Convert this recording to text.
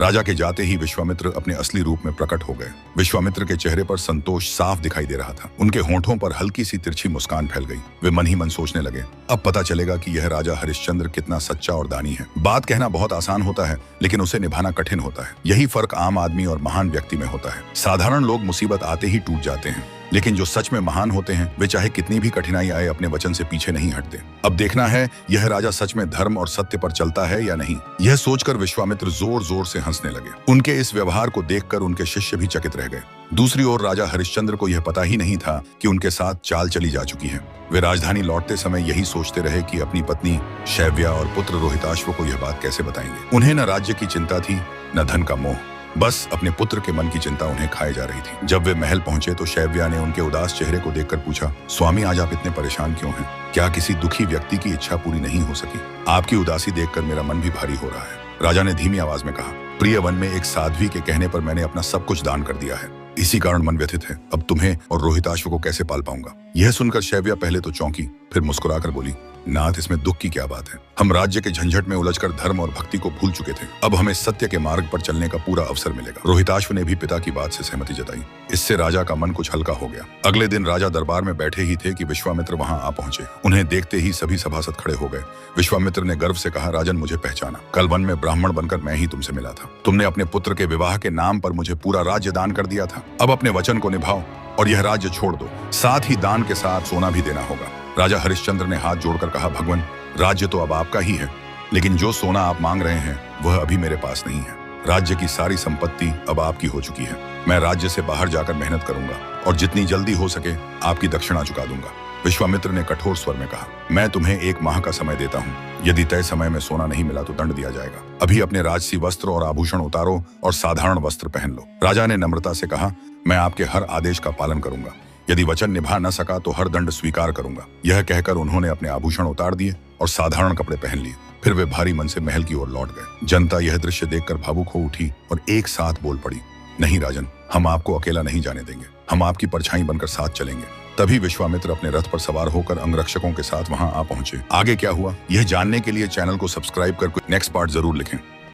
राजा के जाते ही विश्वामित्र अपने असली रूप में प्रकट हो गए। विश्वामित्र के चेहरे पर संतोष साफ दिखाई दे रहा था। उनके होंठों पर हल्की सी तिरछी मुस्कान फैल गई। वे मन ही मन सोचने लगे, अब पता चलेगा कि यह राजा हरिश्चंद्र कितना सच्चा और दानी है। बात कहना बहुत आसान होता है, लेकिन उसे निभाना कठिन होता है। यही फर्क आम आदमी और महान व्यक्ति में होता है। साधारण लोग मुसीबत आते ही टूट जाते हैं, लेकिन जो सच में महान होते हैं वे चाहे कितनी भी कठिनाई आए अपने वचन से पीछे नहीं हटते। अब देखना है यह राजा सच में धर्म और सत्य पर चलता है या नहीं। यह सोचकर विश्वामित्र जोर जोर से हंसने लगे। उनके इस व्यवहार को देखकर उनके शिष्य भी चकित रह गए। दूसरी ओर राजा हरिश्चंद्र को यह पता ही नहीं था कि उनके साथ चाल चली जा चुकी है। वे राजधानी लौटते समय यही सोचते रहे कि अपनी पत्नी शैव्या और पुत्र रोहिताश्व को यह बात कैसे बताएंगे। उन्हें न राज्य की चिंता थी, न धन का मोह, बस अपने पुत्र के मन की चिंता उन्हें खाए जा रही थी। जब वे महल पहुंचे तो शैव्या ने उनके उदास चेहरे को देखकर पूछा, स्वामी आज आप इतने परेशान क्यों हैं? क्या किसी दुखी व्यक्ति की इच्छा पूरी नहीं हो सकी? आपकी उदासी देखकर मेरा मन भी भारी हो रहा है। राजा ने धीमी आवाज में कहा, प्रिय वन में एक साध्वी के कहने पर मैंने अपना सब कुछ दान कर दिया है। इसी कारण मन व्यथित है। अब तुम्हें और रोहिताश्व को कैसे पाल पाऊंगा? यह सुनकर शैव्या पहले तो चौंकी, फिर मुस्कुराकर बोली, नाथ इसमें दुख की क्या बात है? हम राज्य के झंझट में उलझकर धर्म और भक्ति को भूल चुके थे। अब हमें सत्य के मार्ग पर चलने का पूरा अवसर मिलेगा। रोहिताश्व ने भी पिता की बात से सहमति जताई। इससे राजा का मन कुछ हल्का हो गया। अगले दिन राजा दरबार में बैठे ही थे कि विश्वामित्र वहां आ पहुंचे। उन्हें देखते ही सभी सभासद खड़े हो गए। विश्वामित्र ने गर्व से कहा, राजन मुझे पहचाना। कल वन में ब्राह्मण बनकर मैं ही तुमसे मिला था। तुमने अपने पुत्र के विवाह के नाम पर मुझे पूरा राज्य दान कर दिया था। अब अपने वचन को निभाओ और यह राज्य छोड़ दो। साथ ही दान के साथ सोना भी देना होगा। राजा हरिश्चंद्र ने हाथ जोड़कर कहा, भगवान राज्य तो अब आपका ही है, लेकिन जो सोना आप मांग रहे हैं वह अभी मेरे पास नहीं है। राज्य की सारी संपत्ति अब आपकी हो चुकी है। मैं राज्य से बाहर जाकर मेहनत करूंगा और जितनी जल्दी हो सके आपकी दक्षिणा चुका दूंगा। विश्वामित्र ने कठोर स्वर में कहा, मैं तुम्हें 1 माह का समय देता हूँ। यदि तय समय में सोना नहीं मिला तो दंड दिया जाएगा। अभी अपने राजसी वस्त्र और आभूषण उतारो और साधारण वस्त्र पहन लो। राजा ने नम्रता से कहा, मैं आपके हर आदेश का पालन करूंगा। यदि वचन निभा न सका तो हर दंड स्वीकार करूंगा। यह कहकर उन्होंने अपने आभूषण उतार दिए और साधारण कपड़े पहन लिए। फिर वे भारी मन से महल की ओर लौट गए। जनता यह दृश्य देखकर भावुक हो उठी और एक साथ बोल पड़ी, नहीं राजन, हम आपको अकेला नहीं जाने देंगे। हम आपकी परछाई बनकर साथ चलेंगे। तभी विश्वामित्र अपने रथ पर सवार होकर अंगरक्षकों के साथ वहां आ पहुंचे। आगे क्या हुआ यह जानने के लिए चैनल को सब्सक्राइब कर नेक्स्ट पार्ट जरूर लिखें।